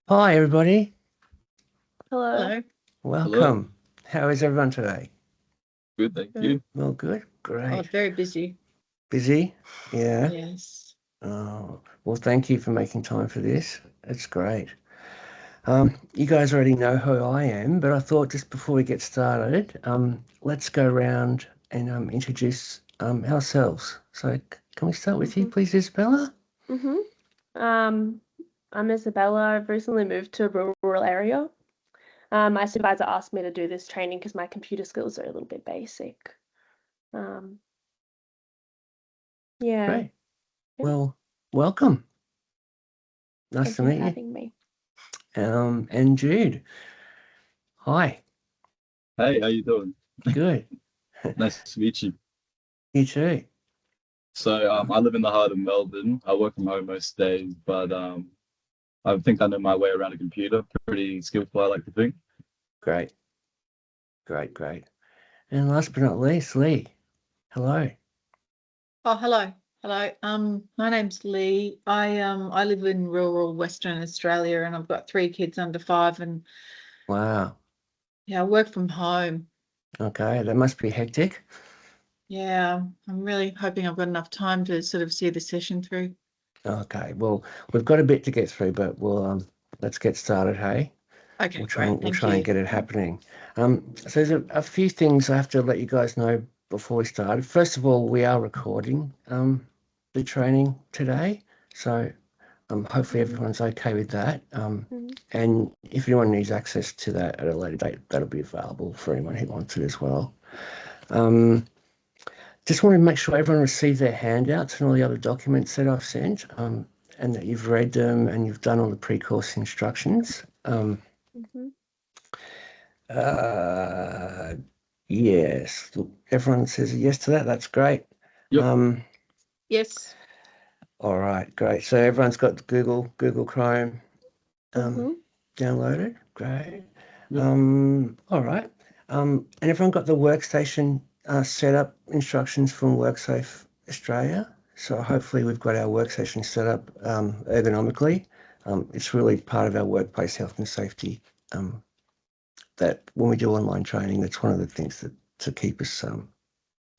Hi, everybody. Hello. Hello. Hello. Welcome. How is everyone today? Good, thank Good. you. Well, good. Oh, Great. very busy. Busy? Yeah. Yes. Oh, well, thank you for making time for this. It's great. You guys already know who I am, but I thought just before we get started, let's go around and introduce ourselves. So, can we start with you, Mhm. please, Isabella? Um, I'm Isabella. I've recently moved to a rural area. My supervisor asked me to do this training because my computer skills are a little bit basic. Um, yeah, Great. yeah. Well, welcome. Nice Thank to you for meet you. having me. And Jude. Hi. Hey, how you doing? Good. Nice to meet you. You too. I live in the heart of Melbourne. I work from home most days, but I think I know my way around a computer. Pretty skillful, I like to think. Great. Great. And last but not least, Lee. Hello. Oh, hello. Hello. My name's Lee. I live in rural Western Australia and I've got 3 kids under 5 and Wow. yeah, I work from home. Okay, that must be hectic. Yeah, I'm really hoping I've got enough time to sort of see the session through. Okay, well, we've got a bit to get through, but let's get started, hey? Okay, We'll great. Thank try and you. get it happening. So there's a few things I have to let you guys know before we start. First of all, we are recording the training today, so hopefully everyone's okay with that. Mhm. And if anyone needs access to that at a later date, that'll be available for anyone who wants it as well. Um, just want to make sure everyone received their handouts and all the other documents that I've sent, and that you've read them and you've done all the pre-course instructions. Mhm. Uh, yes, look, everyone says yes to that. That's great. Yep. Yes. All right, great. So everyone's got Google Chrome Mhm. downloaded. Great. Yep. All right. And everyone got the workstation setup instructions from WorkSafe Australia. So hopefully we've got our workstation set up ergonomically. It's really part of our workplace health and safety. That when we do online training, that's one of the things that to keep us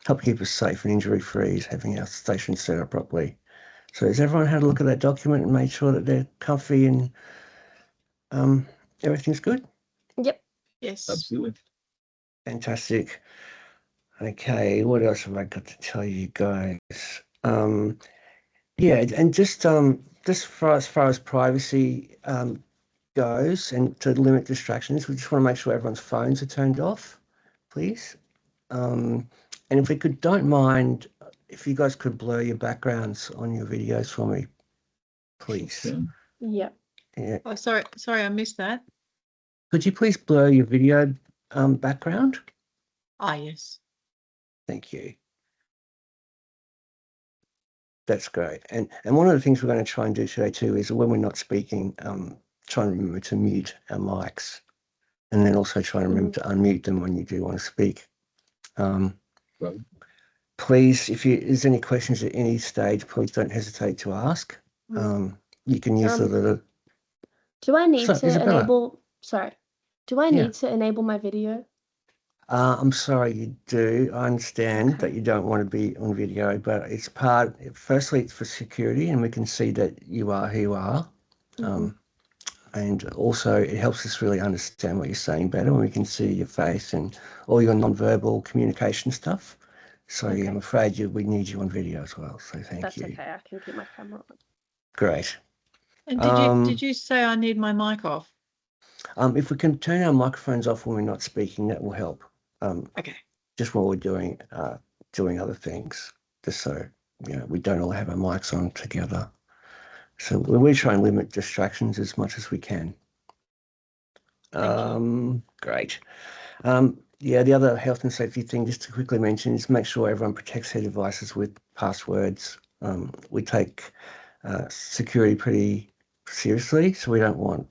help keep us safe and injury free is having our station set up properly. So has everyone had a look at that document and made sure that they're comfy and um, everything's good? Yep. Yes. Absolutely. Fantastic. Okay, what else have I got to tell you guys? Um, yeah, and just for as far as privacy goes and to limit distractions, we just want to make sure everyone's phones are turned off, please. And if we could, don't mind if you guys could blur your backgrounds on your videos for me, please. Okay. Yep. Yeah. Oh, sorry, I missed that. Could you please blur your video background? Ah, yes. Thank you. That's great. And one of the things we're going to try and do today too is when we're not speaking, try and remember to mute our mics, and then also try and remember to unmute them when you do want to speak. Right. Please, if there's any questions at any stage, please don't hesitate to ask. You can use Um, the do I need so to Isabella. enable? Sorry. Do I Yeah. need to enable my video? I'm sorry you do. I understand that Okay. you don't want to be on video, but it's firstly, it's for security and we can see that you are who you are. Mhm. Um, and also it helps us really understand what you're saying better when we can see your face and all your non-verbal communication stuff. So yeah, I'm Okay. afraid we need you on video as well. So thank That's you. okay. I can keep my camera on. Great. And did Um, you say I need my mic off? if we can turn our microphones off when we're not speaking, that will help. Okay. Just while we're doing other things, just so we don't all have our mics on together. So we try and limit distractions as much as we can. Thank you. Great. Yeah, the other health and safety thing, just to quickly mention, is make sure everyone protects their devices with passwords. We take security pretty seriously, so we don't want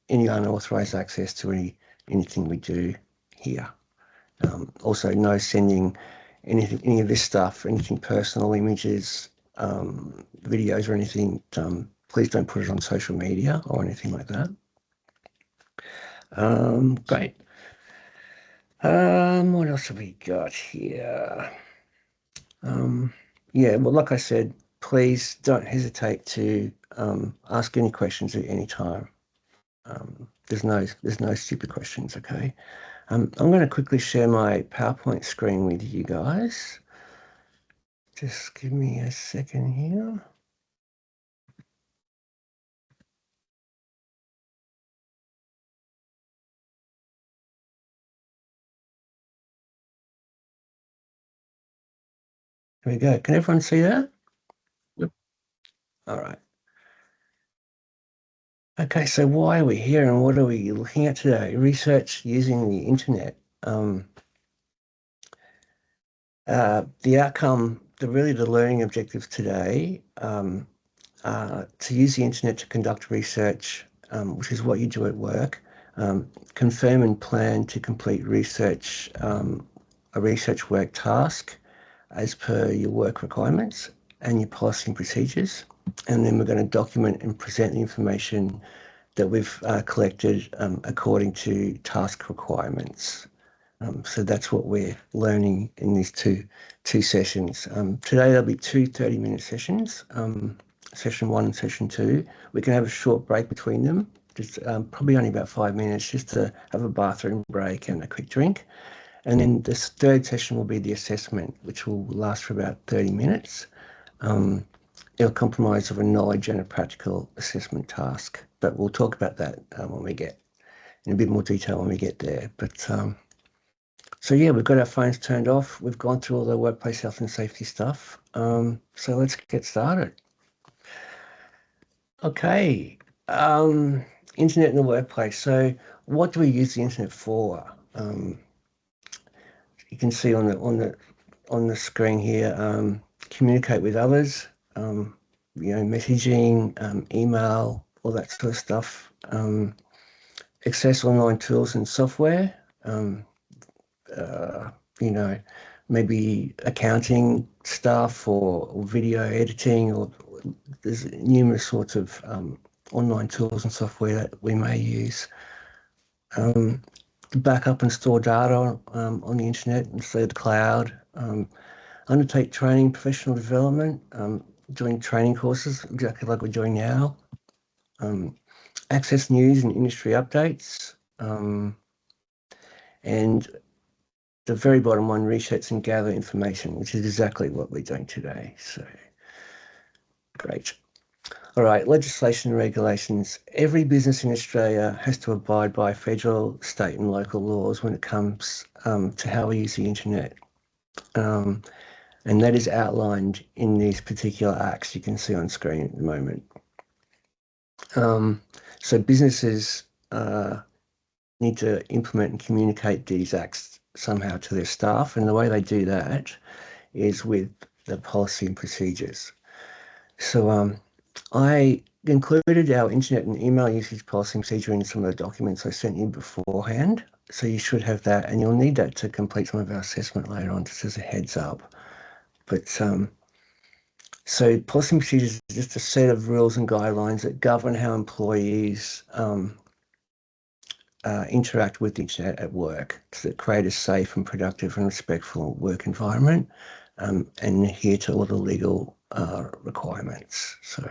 any unauthorized access to anything we do here. Also, no sending any of this stuff, anything personal, images, videos, or anything please don't put it on social media or anything like that. Great. What else have we got here? Yeah, well, like I said, please don't hesitate to ask any questions at any time. There's no stupid questions, okay? I'm going to quickly share my PowerPoint screen with you guys. Just give me a second here. Here we go. Can everyone see that? Yep. All right. Okay, so why are we here and what are we looking at today? Research using the internet. The outcome, the learning objectives today, to use the internet to conduct research, which is what you do at work, confirm and plan to complete research, a research work task as per your work requirements and your policy and procedures. And then we're going to document and present the information that we've collected according to task requirements. So that's what we're learning in these two sessions. Today there'll be two 30-minute sessions, session 1 and session 2. We can have a short break between them, just probably only about 5 minutes, just to have a bathroom break and a quick drink. And then this third session will be the assessment, which will last for about 30 minutes. It'll comprise of a knowledge and a practical assessment task, but we'll talk about that when we get in a bit more detail when we get there. But so yeah, we've got our phones turned off. We've gone through all the workplace health and safety stuff. So let's get started. Okay, internet in the workplace. So what do we use the internet for? You can see on the screen here, communicate with others, messaging, email, all that sort of stuff. Access online tools and software. Maybe accounting stuff or video editing, or there's numerous sorts of online tools and software that we may use. Back up and store data on the internet instead of the cloud. Undertake training, professional development, doing training courses exactly like we're doing now. Access news and industry updates. And the very bottom one, research and gather information, which is exactly what we're doing today. So great. All right, legislation and regulations. Every business in Australia has to abide by federal, state and local laws when it comes to how we use the internet. And that is outlined in these particular acts you can see on screen at the moment. So businesses need to implement and communicate these acts somehow to their staff, and the way they do that is with the policy and procedures. So I included our internet and email usage policy and procedure in some of the documents I sent you beforehand, so you should have that, and you'll need that to complete some of our assessment later on, just as a heads up. But so policy and procedures is just a set of rules and guidelines that govern how employees interact with the internet at work to create a safe and productive and respectful work environment, and adhere to all the legal requirements. So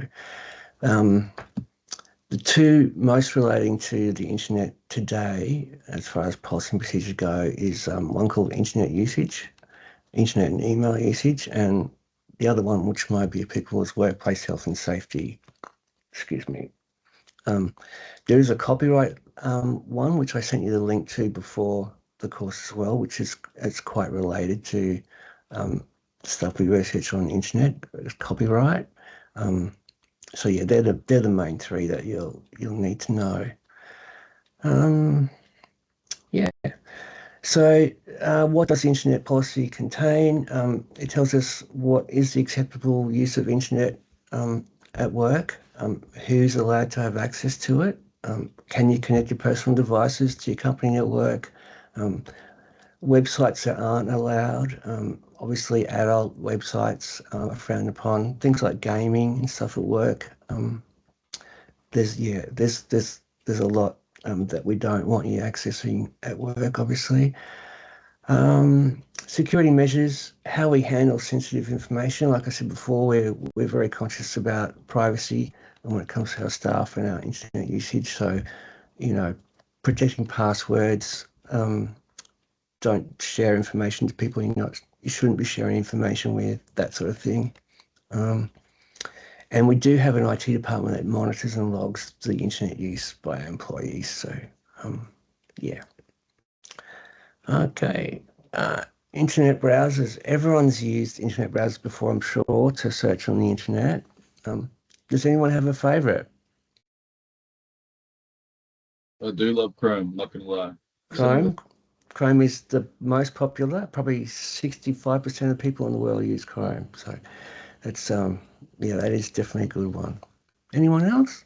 the two most relating to the internet today, as far as policy and procedure go, is one called internet and email usage, and the other one, which might be applicable, is workplace health and safety. Excuse me. There is a copyright one, which I sent you the link to before the course as well, which is quite related to stuff we research on the internet. It's copyright. So yeah, they're the main three that you'll need to know. Yeah. So what does the internet policy contain? It tells us what is the acceptable use of internet at work, who's allowed to have access to it, can you connect your personal devices to your company network, websites that aren't allowed, obviously adult websites are frowned upon, things like gaming and stuff at work. there's a lot that we don't want you accessing at work, obviously. Security measures, how we handle sensitive information. Like I said before, we're very conscious about privacy and when it comes to our staff and our internet usage. So, you know, protecting passwords, don't share information to people you shouldn't be sharing information with, that sort of thing. And we do have an IT department that monitors and logs the internet use by our employees. So, yeah. Okay. Internet browsers. Everyone's used internet browsers before, I'm sure, to search on the internet. Does anyone have a favourite? I do love Chrome, not gonna lie. Chrome. Chrome is the most popular. Probably 65% of people in the world use Chrome. So that's yeah, that is definitely a good one. Anyone else?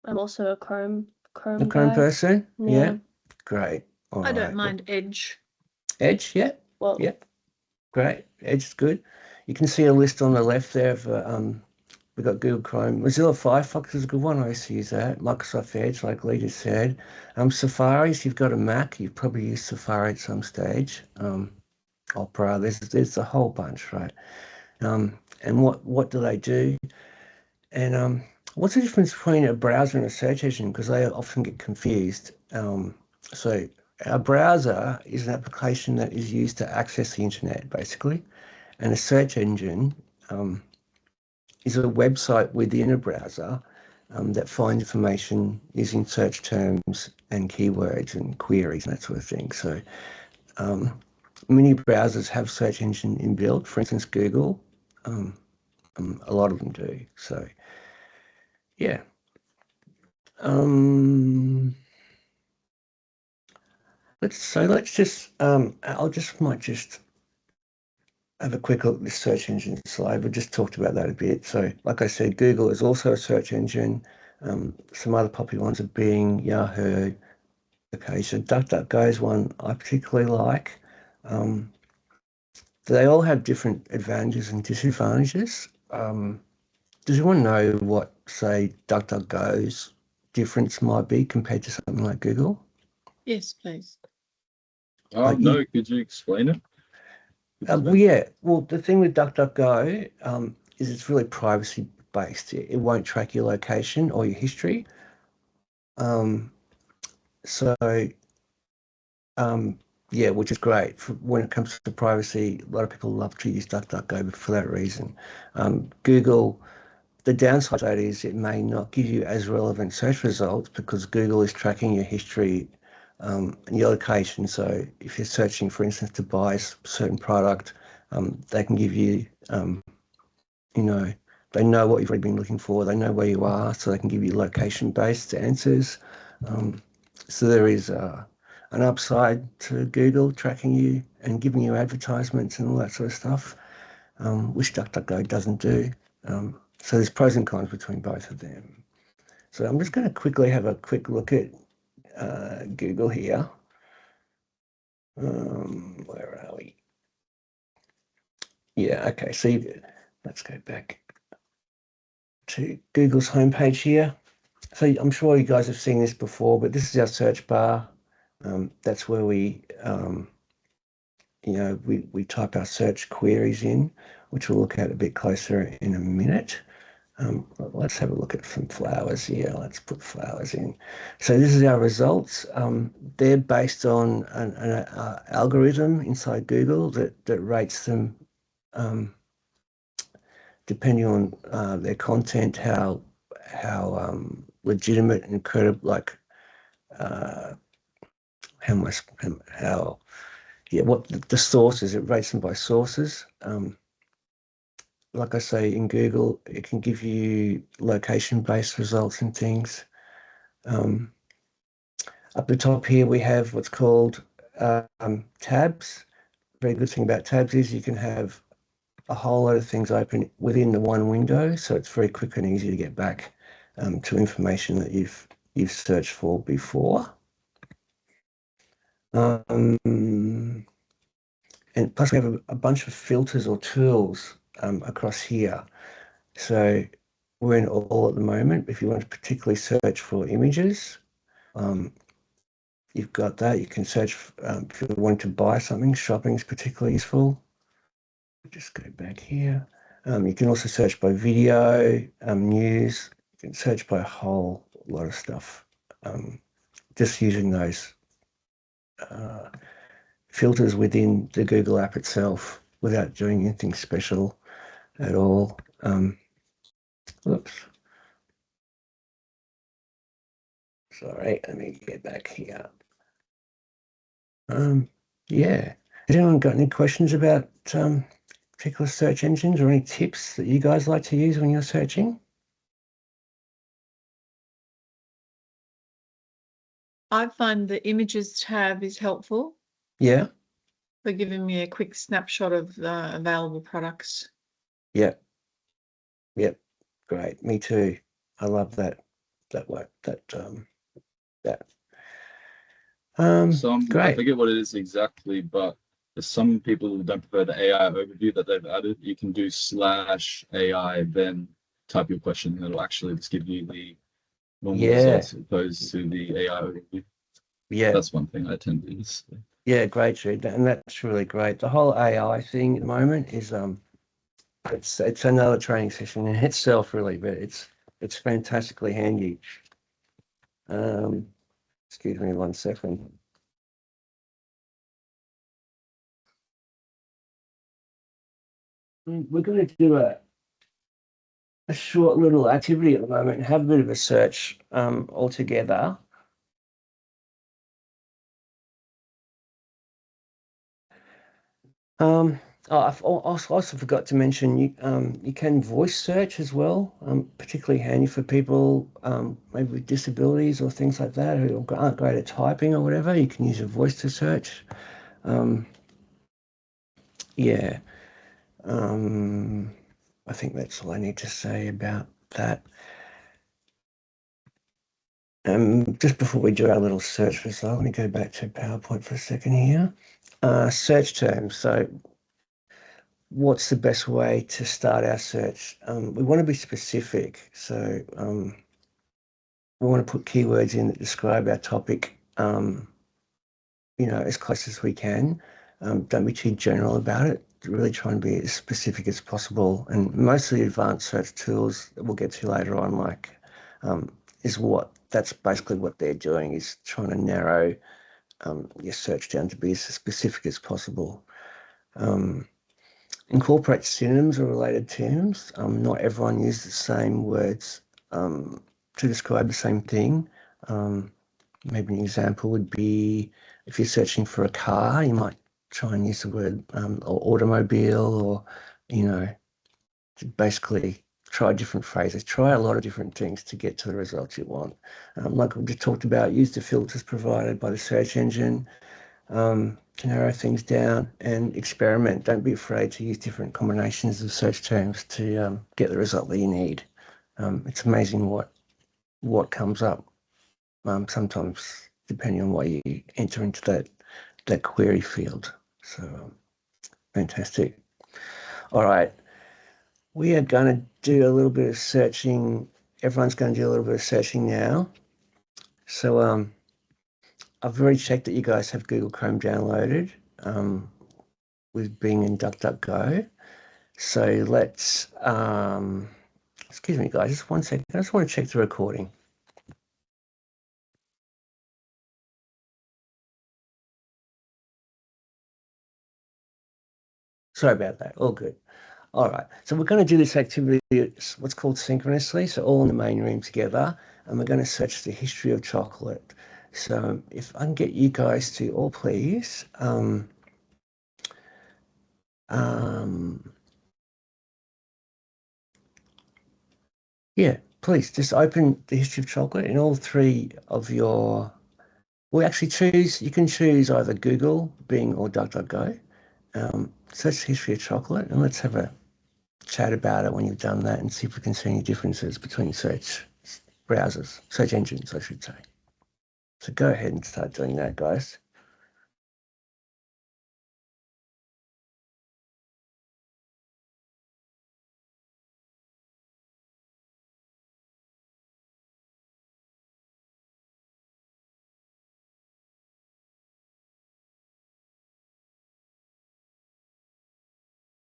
I'm also a Chrome A Chrome guy. person? Yeah. Great. All I don't right. mind Edge. Edge, yeah. Well, Yeah. Great. Edge is good. You can see a list on the left there of we've got Google Chrome. Mozilla Firefox is a good one. I used to use that. Microsoft Edge, like Lee just said. Safari, if you've got a Mac, you've probably used Safari at some stage. Opera, there's a whole bunch, right? And what do they do? And what's the difference between a browser and a search engine? Because they often get confused. So our browser is an application that is used to access the internet, basically. And a search engine is a website within a browser that finds information using search terms and keywords and queries and that sort of thing. So many browsers have search engine inbuilt. For instance, Google, a lot of them do. So yeah. Let's just might just have a quick look at this search engine slide. We just talked about that a bit. So like I said, Google is also a search engine. Some other popular ones are Bing, Yahoo. Okay, so DuckDuckGo is one I particularly like. They all have different advantages and disadvantages. Does anyone know what, say, DuckDuckGo's difference might be compared to something like Google? Yes, please. No, could you explain it? Well, yeah. Well, the thing with DuckDuckGo is it's really privacy based. It won't track your location or your history. So, yeah, which is great. When it comes to privacy, a lot of people love to use DuckDuckGo for that reason. Google, the downside to that is it may not give you as relevant search results because Google is tracking your history and your location. So if you're searching, for instance, to buy a certain product, they can give you, you know, they know what you've already been looking for. They know where you are, so they can give you location-based answers. So there is an upside to Google tracking you and giving you advertisements and all that sort of stuff, which DuckDuckGo doesn't do. So there's pros and cons between both of them. So I'm just going to quickly have a quick look at Google here. Where are we? Yeah, okay. So let's go back to Google's homepage here. So I'm sure you guys have seen this before, but this is our search bar. That's where we type our search queries in, which we'll look at a bit closer in a minute. Let's have a look at some flowers here. Let's put flowers in. So this is our results. They're based on an algorithm inside Google that rates them depending on their content, how legitimate and credible, like what the sources. It rates them by sources. Like I say, in Google, it can give you location-based results and things. Up the top here, we have what's called tabs. Very good thing about tabs is you can have a whole lot of things open within the one window, so it's very quick and easy to get back to information that you've searched for before. And plus we have a bunch of filters or tools across here. So we're in all at the moment. If you want to particularly search for images, you've got that. You can search if you want to buy something. Shopping is particularly useful. Just go back here. You can also search by video, news. You can search by a whole lot of stuff. Just using those filters within the Google app itself without doing anything special at all. Whoops. Sorry, let me get back here. Yeah. Has anyone got any questions about particular search engines or any tips that you guys like to use when you're searching? I find the images tab is helpful Yeah. for giving me a quick snapshot of the available products. Yep. Yep. Great. Me too. I love that. That work. That. I Great. forget what it is exactly, but there's some people who don't prefer the AI overview that they've added. You can do /AI, then type your question, and it'll actually just give you the normal Yeah. results as opposed to the AI overview. Yeah. That's one thing I tend to use. Yeah. Great, Jude. And that's really great. The whole AI thing at the moment is it's another training session in itself, really, but it's fantastically handy. Excuse me 1 second. We're going to do a short little activity at the moment and have a bit of a search all together. I also forgot to mention you can voice search as well, particularly handy for people maybe with disabilities or things like that who aren't great at typing or whatever. You can use your voice to search. Yeah, I think that's all I need to say about that. Just before we do our little search result, let me go back to PowerPoint for a second here. Search terms. So what's the best way to start our search? We want to be specific. So we want to put keywords in that describe our topic, as close as we can. Don't be too general about it. Really try and be as specific as possible. And most of the advanced search tools that we'll get to later on, that's basically what they're doing, is trying to narrow your search down to be as specific as possible. Incorporate synonyms or related terms. Not everyone uses the same words to describe the same thing. Maybe an example would be if you're searching for a car, you might try and use the word or automobile, or to basically try different phrases. Try a lot of different things to get to the results you want. Like we just talked about, use the filters provided by the search engine to narrow things down, and experiment. Don't be afraid to use different combinations of search terms to get the result that you need. It's amazing what comes up. Sometimes depending on what you enter into that query field. So fantastic. All right, we are going to do a little bit of searching. Everyone's going to do a little bit of searching now. So I've already checked that you guys have Google Chrome downloaded with Bing and DuckDuckGo. So let's, excuse me guys, just 1 second. I just want to check the recording. Sorry about that, all good. All right, so we're going to do this activity, it's what's called synchronously, so all in the main room together, and we're going to search the history of chocolate. So if I can get you guys to all please, yeah, please just open the history of chocolate in all three of your, well actually you can choose either Google, Bing or DuckDuckGo. Search the history of chocolate, and let's have a chat about it when you've done that and see if we can see any differences between search browsers, search engines, I should say. So go ahead and start doing that, guys.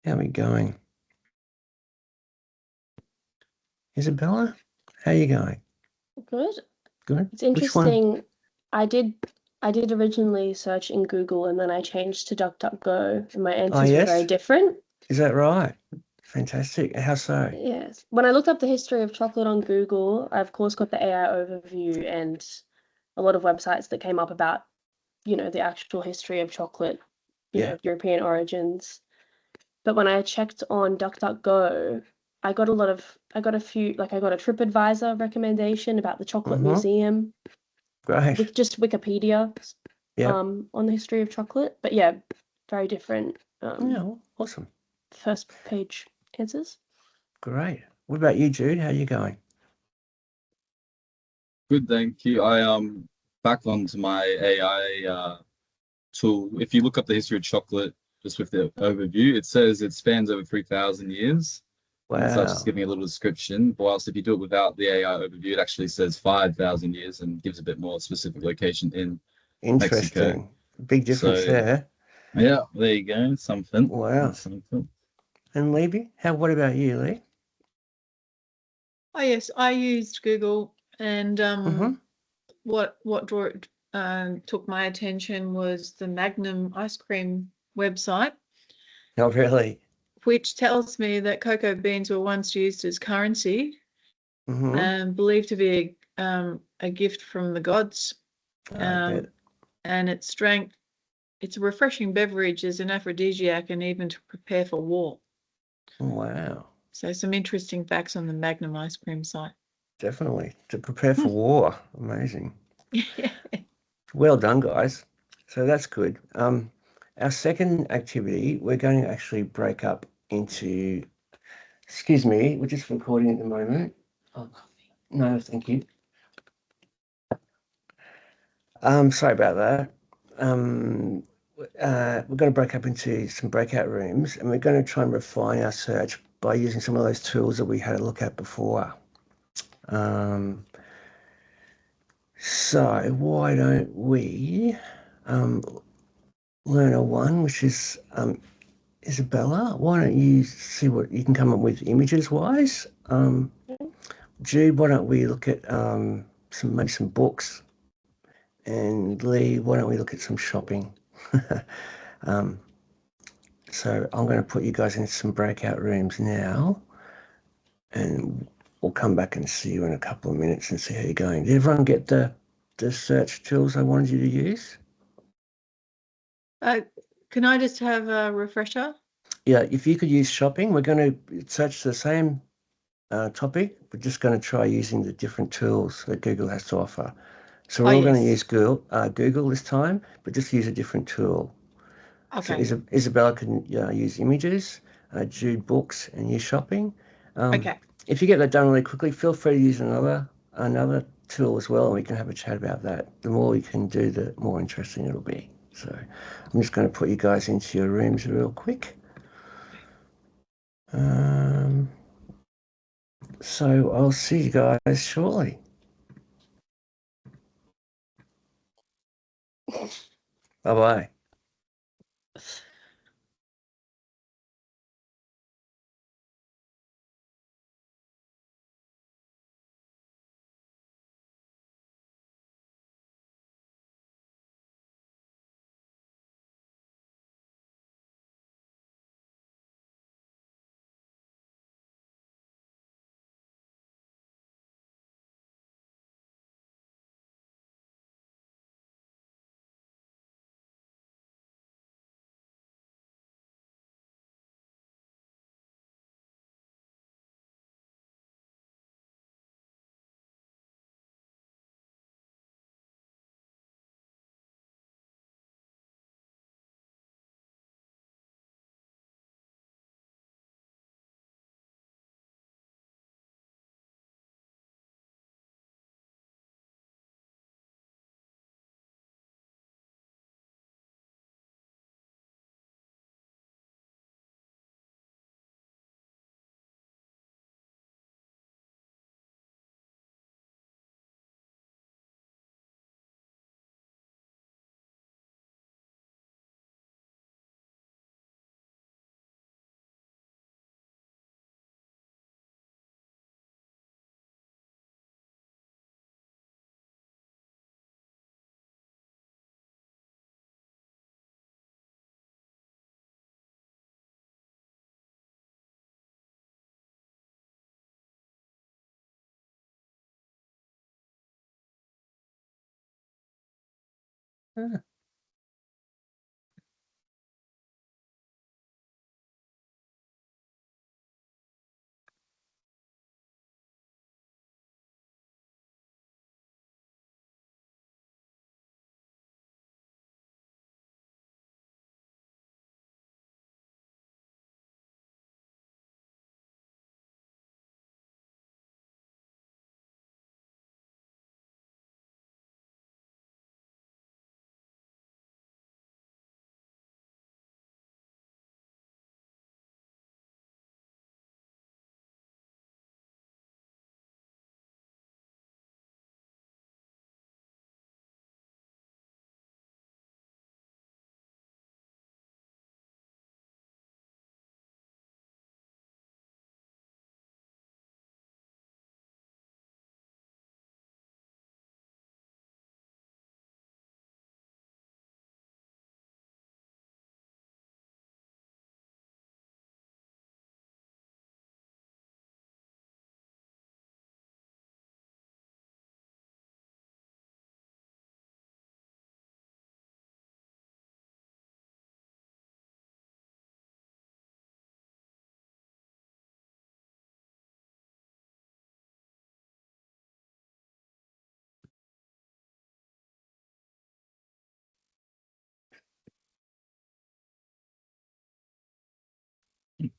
How are we going? Isabella, how are you going? Good. Good. It's Which one? interesting. I did originally search in Google and then I changed to DuckDuckGo and my answers were very yes? different. Is that right? Fantastic. How so? Yes. When I looked up the history of chocolate on Google, I of course got the AI overview and a lot of websites that came up about, the actual history of chocolate, Yeah. European origins. But when I checked on DuckDuckGo, I got a few, like I got a TripAdvisor recommendation about the chocolate museum Great. with just Wikipedia Yeah. on the history of chocolate. But yeah, very different Yeah, awesome. first page answers. Great. What about you, Jude? How are you going? Good, thank you. I back onto my AI tool. If you look up the history of chocolate, just with the overview, it says it spans over 3,000 years. And it starts just Wow. giving a little description. Whilst if you do it without the AI overview, it actually says 5,000 years and gives a bit more specific location in Mexico. Interesting. Big difference So there. yeah, there you go. Something. Wow. That's something. And Libby, what about you, Lee? Oh yes, I used Google, and Mhm. what took my attention was the Magnum ice cream website, Not really. which tells me that cocoa beans were once used as currency Mhm. and believed to be a gift from the gods. I bet. And its strength, it's a refreshing beverage as an aphrodisiac and even to prepare for war. Wow. So some interesting facts on the Magnum ice cream site. Definitely. To prepare for war. Amazing. Yeah. Well done, guys. So that's good. Our second activity, we're going to actually break up into, excuse me, we're just recording at the moment. Oh, no, thank you. Sorry about that. We're going to break up into some breakout rooms and we're going to try and refine our search by using some of those tools that we had a look at before. So why don't we learner one, which is Isabella, why don't you see what you can come up with images wise? Jude, why don't we look at maybe some books? And Lee, why don't we look at some shopping? So I'm going to put you guys in some breakout rooms now, and we'll come back and see you in a couple of minutes and see how you're going. Did everyone get the search tools I wanted you to use? Can I just have a refresher? Yeah, if you could use shopping, we're going to search the same topic. We're just going to try using the different tools that Google has to offer. So we're all going to use Google this time, but just use a different tool. Okay. So Isabella can use images, Jude books, and use shopping. Okay. If you get that done really quickly, feel free to use another tool as well, and we can have a chat about that. The more we can do, the more interesting it'll be. So I'm just going to put you guys into your rooms real quick. So I'll see you guys shortly. Bye-bye. Ah.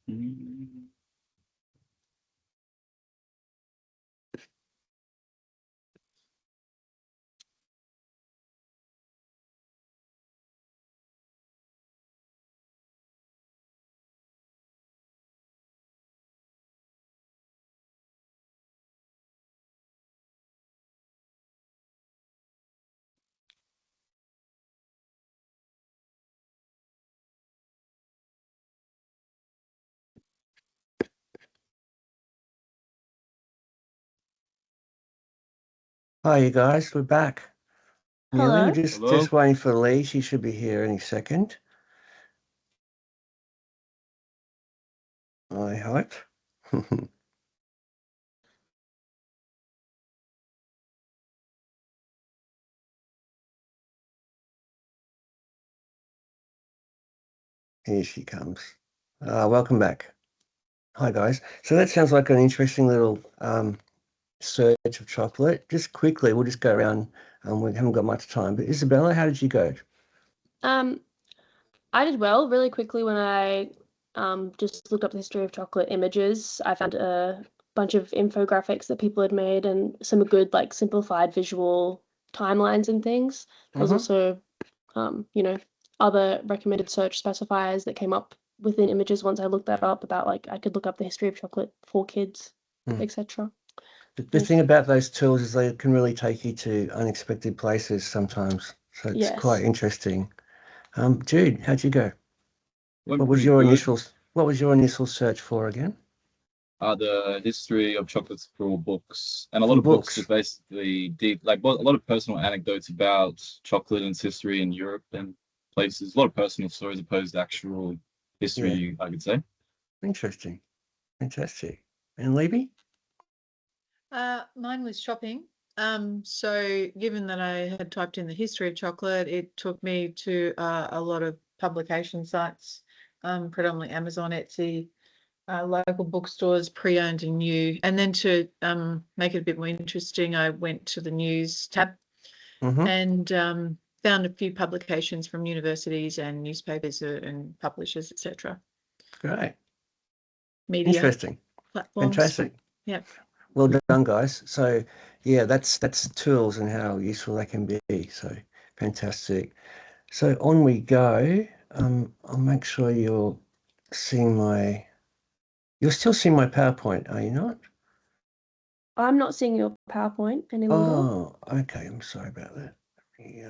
Mm. Hi, you guys. We're back. Nearly. We're Hello. just Hello? waiting for Lee. She should be here any second. I hope. Here she comes. Welcome back. Hi, guys. So that sounds like an interesting little search of chocolate. Just quickly, we'll just go around. We haven't got much time. But Isabella, how did you go? Um, I did well really quickly when I just looked up the history of chocolate images. I found a bunch of infographics that people had made and some good like simplified visual timelines and things. There was Mhm. also other recommended search specifiers that came up within images once I looked that up about like I could look up the history of chocolate for kids, Mm. etc. The thing about those tools is they can really take you to unexpected places sometimes. So it's quite Yes. interesting. Jude, how'd you go? Went What was pretty your good. initial search for again? The history of chocolates for all books, and a lot For of books that books. basically deep, like a lot of personal anecdotes about chocolate and its history in Europe and places. A lot of personal stories opposed to actual Yeah, history, I could say. interesting. Fantastic. And Levy? Mine was shopping. So given that I had typed in the history of chocolate, it took me to a lot of publication sites, predominantly Amazon, Etsy, local bookstores, pre-owned and new. And then to make it a bit more interesting, I went to the news tab Mm-hmm. and found a few publications from universities and newspapers and publishers, etc. Great. Media Interesting. platforms. Fantastic. Yeah. Well done, guys. So yeah, that's tools and how useful they can be. So fantastic. So on we go. I'll make sure you're still seeing my PowerPoint, are you not? I'm not seeing your PowerPoint any longer. Oh, okay. I'm sorry about that. Let me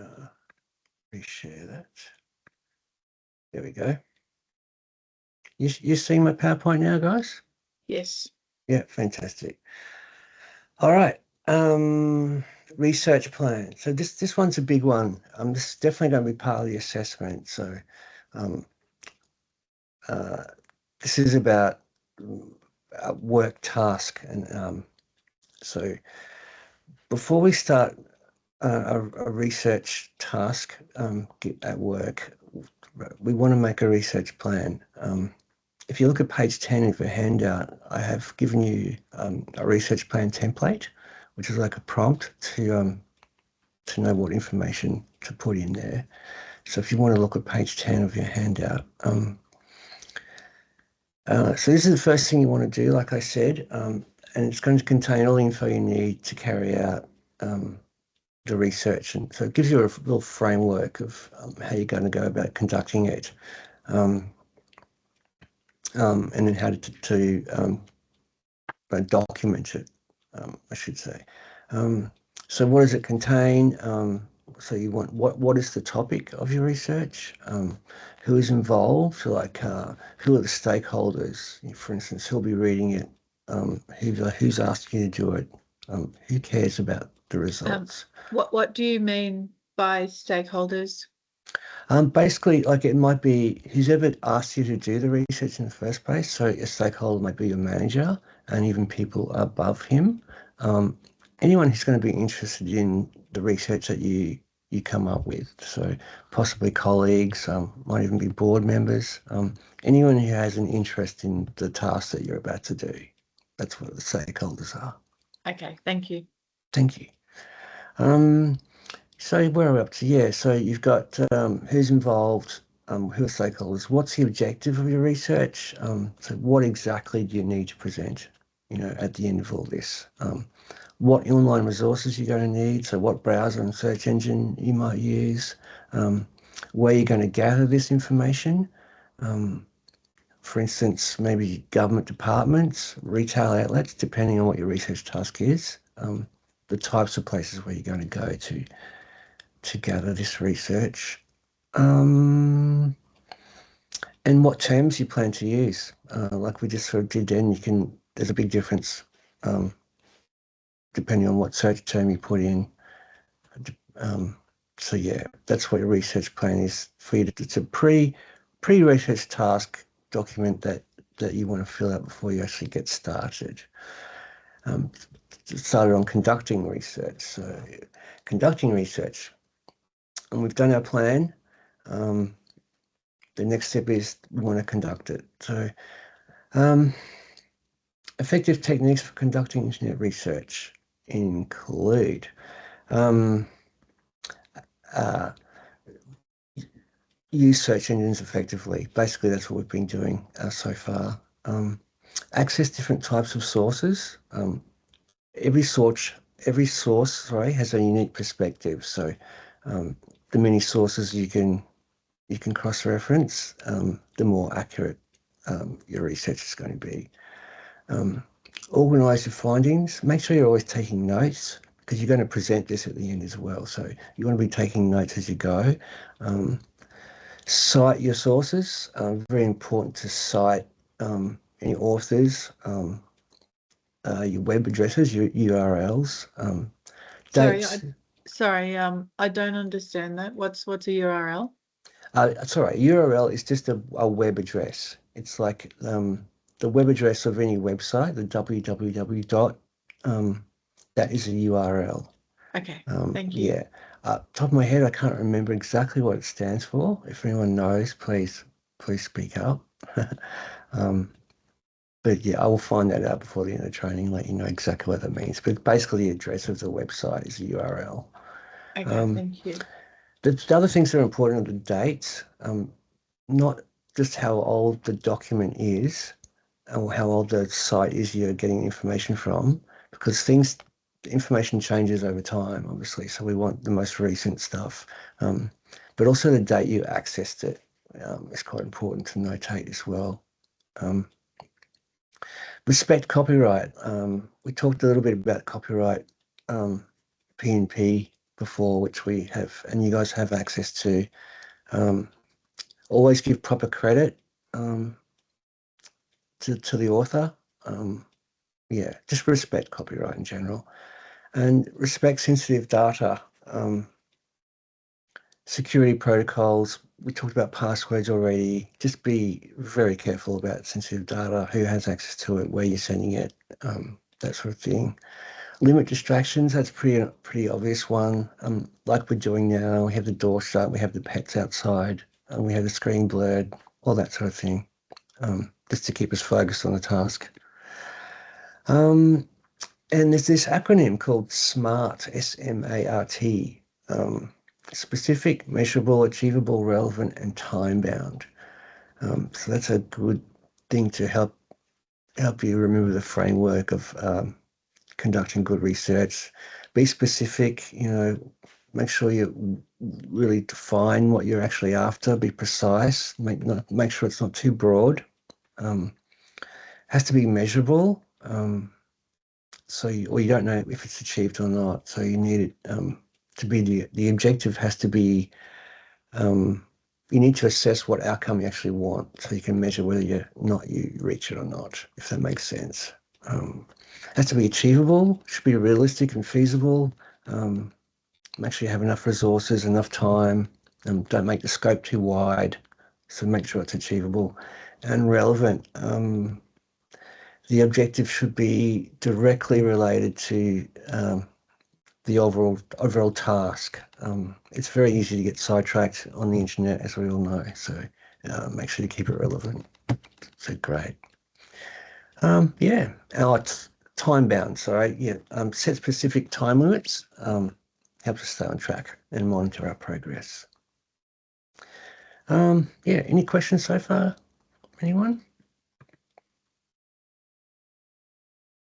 reshare that. There we go. You seeing my PowerPoint now, guys? Yes. Yeah, fantastic. All right. Research plan. So this one's a big one. This is definitely going to be part of the assessment. So um, uh, this is about work task. And so before we start a research task at work, we want to make a research plan. If you look at page 10 of your handout, I have given you a research plan template, which is like a prompt to know what information to put in there. So if you want to look at page 10 of your handout, so this is the first thing you want to do, like I said, and it's going to contain all the info you need to carry out the research. And so it gives you a little framework of how you're going to go about conducting it, and then how to document it, I should say. So what does it contain? So you want, what is the topic of your research? Who is involved? So like, who are the stakeholders? For instance, who'll be reading it? Who's asked you to do it? Who cares about the results? What do you mean by stakeholders? Basically, like it might be who's ever asked you to do the research in the first place. So a stakeholder might be your manager and even people above him. Anyone who's going to be interested in the research that you come up with. So possibly colleagues, might even be board members. Anyone who has an interest in the task that you're about to do. That's what the stakeholders are. Okay, thank you. Thank you. So where are we up to? Yeah, so you've got who's involved, who are stakeholders, what's the objective of your research? So what exactly do you need to present, at the end of all this? What online resources you're going to need, so what browser and search engine you might use, where you're going to gather this information. For instance, maybe government departments, retail outlets, depending on what your research task is, the types of places where you're going to go to gather this research, and what terms you plan to use. Like we just sort of did then, there's a big difference depending on what search term you put in. So yeah, that's what your research plan is for you. It's a pre-research task document that you want to fill out before you actually get started. Started on conducting research. So conducting research, and we've done our plan. The next step is we want to conduct it. So effective techniques for conducting internet research include use search engines effectively. Basically, that's what we've been doing so far. Access different types of sources. Every source, has a unique perspective. So the many sources you can cross-reference, the more accurate your research is going to be. Organise your findings. Make sure you're always taking notes because you're going to present this at the end as well. So you want to be taking notes as you go. Cite your sources. Very important to cite any authors, your web addresses, your URLs. Dates. Sorry, I don't understand that. What's a URL? Sorry, URL is just a web address. It's like the web address of any website, the www dot, that is a URL. Okay, thank you. Yeah, top of my head, I can't remember exactly what it stands for. If anyone knows, please speak up. But yeah, I will find that out before the end of training, let you know exactly what that means. But basically, the address of the website is a URL. Okay, thank you. The other things that are important are the dates, not just how old the document is or how old the site is you're getting information from, because information changes over time, obviously. So we want the most recent stuff, but also the date you accessed it is quite important to notate as well. Respect copyright. We talked a little bit about copyright P&P before, which we have, and you guys have access to. Always give proper credit to the author. Yeah, just respect copyright in general, and respect sensitive data. Security protocols. We talked about passwords already. Just be very careful about sensitive data, who has access to it, where you're sending it, that sort of thing. Limit distractions, that's pretty obvious one. Like we're doing now, we have the door shut, we have the pets outside, and we have the screen blurred, all that sort of thing, just to keep us focused on the task. And there's this acronym called SMART, S-M-A-R-T, specific, measurable, achievable, relevant, and time-bound. So that's a good thing to help you remember the framework of conducting good research. Be specific, make sure you really define what you're actually after. Be precise. Make sure it's not too broad. Has to be measurable. So you don't know if it's achieved or not. So you need it to be the objective has to be. You need to assess what outcome you actually want, so you can measure whether you reach it or not. If that makes sense. Has to be achievable. Should be realistic and feasible. Make sure you have enough resources, enough time. Don't make the scope too wide. So make sure it's achievable and relevant. The objective should be directly related to the overall task. It's very easy to get sidetracked on the internet, as we all know. So make sure you keep it relevant. So great. Yeah, our time bound. Sorry. Yeah. Set specific time limits. Helps us stay on track and monitor our progress. Yeah. Any questions so far? Anyone?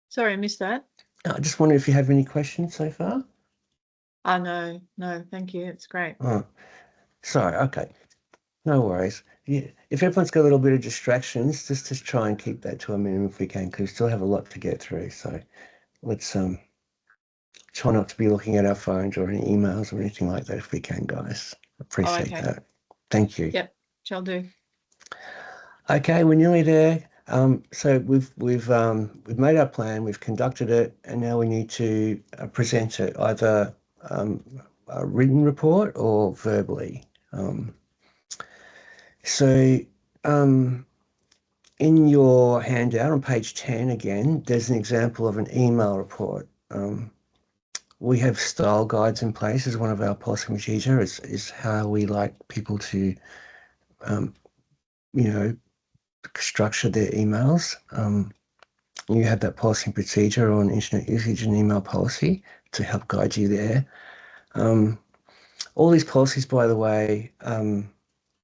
Sorry, I missed that. I just wonder if you have any questions so far. Oh, no, thank you. It's great. Oh, sorry. Okay. No worries. Yeah. If everyone's got a little bit of distractions, just try and keep that to a minimum if we can, because we still have a lot to get through. So let's try not to be looking at our phones or any emails or anything like that if we can, guys. Appreciate okay. that. Thank you. Yep, shall do. Okay, we're nearly there. So we've made our plan, we've conducted it, and now we need to present it either a written report or verbally. So in your handout on page 10 again, there's an example of an email report. We have style guides in place as one of our policy procedure is how we like people to, structure their emails. You have that policy and procedure on internet usage and email policy to help guide you there. All these policies, by the way, are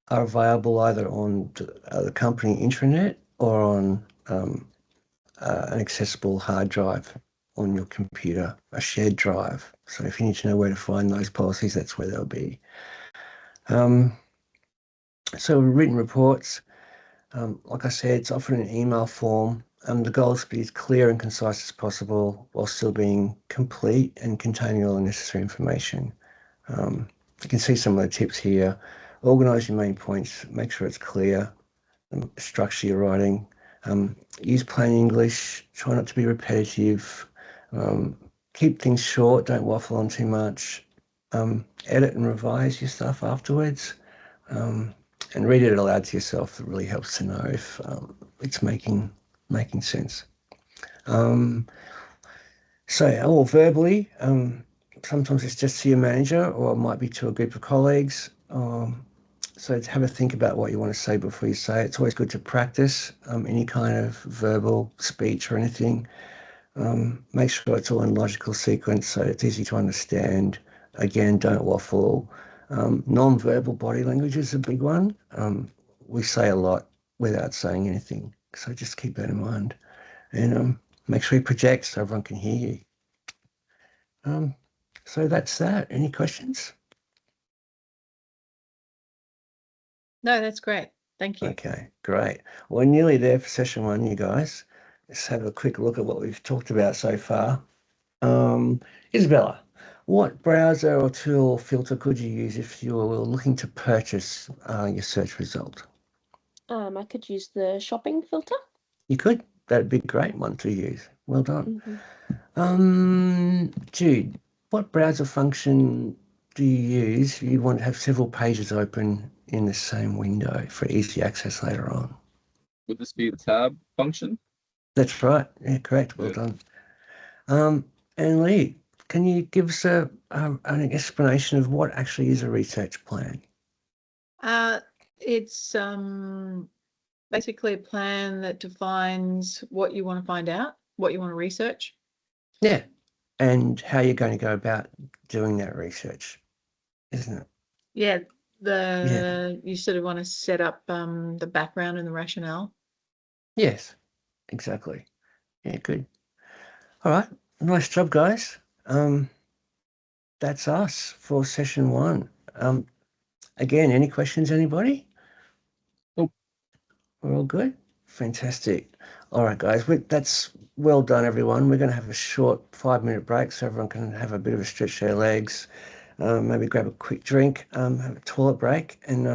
available either on the company intranet or on an accessible hard drive on your computer, a shared drive. So if you need to know where to find those policies, that's where they'll be. So written reports, like I said, it's often an email form. The goal is to be as clear and concise as possible while still being complete and containing all the necessary information. You can see some of the tips here. Organise your main points, make sure it's clear, structure your writing, use plain English, try not to be repetitive, keep things short, don't waffle on too much, edit and revise your stuff afterwards, and read it aloud to yourself. It really helps to know if it's making sense. Or verbally, sometimes it's just to your manager or it might be to a group of colleagues. So have a think about what you want to say before you say it. It's always good to practice any kind of verbal speech or anything. Make sure it's all in logical sequence so it's easy to understand. Again, don't waffle. Non-verbal body language is a big one. We say a lot without saying anything. So just keep that in mind. And make sure you project so everyone can hear you. So that's that. Any questions? No, that's great. Thank you. Okay, great. We're nearly there for session 1, you guys. Let's have a quick look at what we've talked about so far. Isabella, what browser or tool or filter could you use if you were looking to purchase your search result? I could use the shopping filter. You could. That'd be a great one to use. Well done. Jude, what browser function do you use if you want to have several pages open in the same window for easy access later on? Would this be the tab function? That's right. Yeah, correct. Well done. And Lee, can you give us an explanation of what actually is a research plan? It's basically a plan that defines what you want to find out, what you want to research. Yeah, and how you're going to go about doing that research, isn't it? Yeah, you sort of want to set up the background and the rationale. Yes, exactly. Yeah, good. All right, nice job, guys. That's us for session 1. Again, any questions, anybody? Nope. We're all good? Fantastic. All right, guys, that's well done, everyone. We're going to have a short 5-minute break so everyone can have a bit of a stretch their legs, maybe grab a quick drink, have a toilet break, and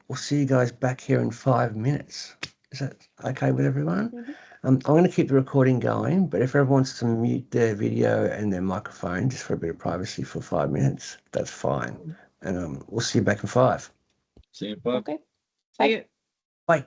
we'll see you guys back here in 5 minutes. Is that okay with everyone? Mhm. I'm going to keep the recording going, but if everyone wants to mute their video and their microphone just for a bit of privacy for 5 minutes, that's fine. And we'll see you back in 5. See you in 5. Okay. See you. Bye.